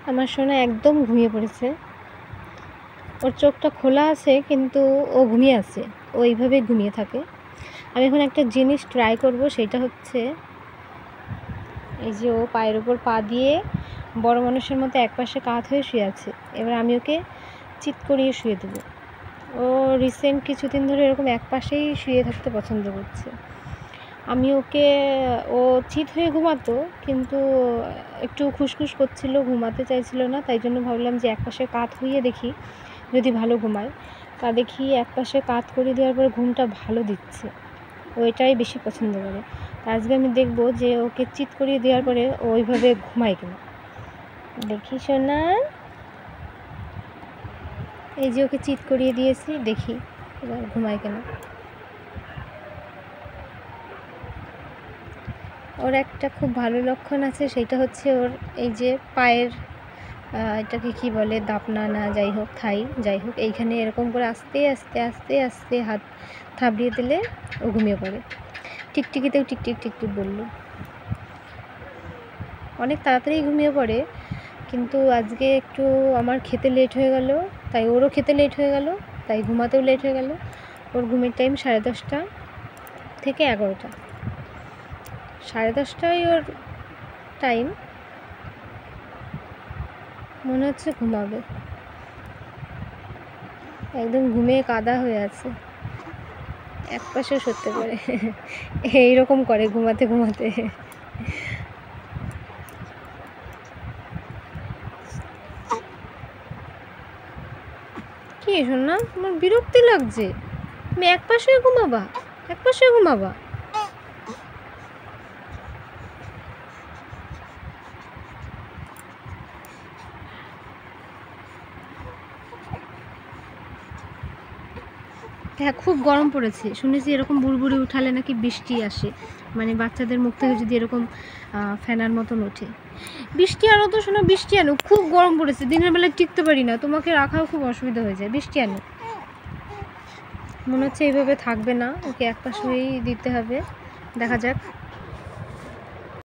আমার সোনা একদম ঘুমিয়ে পড়েছে। ওর চোখটা খোলা আছে কিন্তু ও ঘুমিয়ে আছে, ও এইভাবেই ঘুমিয়ে থাকে। আমি এখন একটা জিনিস ট্রাই করব, সেটা হচ্ছে এই যে ও পায়ের ওপর পা দিয়ে বড় মানুষের মতো একপাশে কাত হয়ে শুয়ে আছে। এবার আমি ওকে চিৎ করিয়ে শুয়ে দেবো। ও রিসেন্ট কিছুদিন ধরে এরকম একপাশেই শুয়ে থাকতে পছন্দ করছে। আমি ওকে, ও চিৎ হয়ে ঘুমাতো কিন্তু একটু খুসখুস করছিল, ঘুমাতে চাইছিল না। তাই জন্য ভাবলাম যে একপাশে কাত হইয়ে দেখি যদি ভালো ঘুমায়। তা দেখি একপাশে কাত করে দেওয়ার পরে ঘুমটা ভালো দিচ্ছে, ও এটাই বেশি পছন্দ করে। তা আজকে আমি দেখবো যে ওকে চিৎ করিয়ে দেওয়ার পরে ও ওইভাবে ঘুমায় কিনা। দেখি সোনা, এই যে ওকে চিৎ করিয়ে দিয়েছি, দেখি এবার ঘুমায় কিনা। ওর একটা খুব ভালো লক্ষণ আছে, সেটা হচ্ছে ওর এই যে পায়ের এটাকে কি বলে, দাপনা না যাই হোক, থাই যাই হোক, এইখানে এরকম করে আস্তে আস্তে আস্তে আস্তে হাত থাবড়িয়ে দিলে ও ঘুমিয়ে পড়ে। টিকটিকিতেও টিকটিক টিকটিক বললো, অনেক তাড়াতাড়ি ঘুমিয়ে পড়ে। কিন্তু আজকে একটু আমার খেতে লেট হয়ে গেল, তাই ওরও খেতে লেট হয়ে গেল, তাই ঘুমাতেও লেট হয়ে গেল। ওর ঘুমের টাইম 10:30 থেকে 11টা, 10:30টাই ওর টাইম। মনে হচ্ছে ঘুমাবে, একদম ঘুমিয়ে কাদা হয়ে আছে, একপাশে সরতে পারে এইরকম করে ঘুমাতে ঘুমাতে। কি শোনা, তোমার বিরক্তি লাগছে? তুমি একপাশে ঘুমাবা, একপাশে ঘুমাবা। হ্যাঁ, খুব গরম পড়েছে, শুনেছি এরকম বুড়বুড়ি উঠালে নাকি বৃষ্টি আসে, মানে বাচ্চাদের মুখ থেকে যদি এরকম ফ্যানার মতন ওঠে। বৃষ্টি আনো তো শোনা, বৃষ্টি আনো, খুব গরম পড়েছে, দিনের বেলায় টিকতে পারি না, তোমাকে রাখাও খুব অসুবিধা হয়ে যায়, বৃষ্টি আনো। মনে হচ্ছে এইভাবে থাকবে না, ওকে একপাশ হয়েই দিতে হবে, দেখা যাক।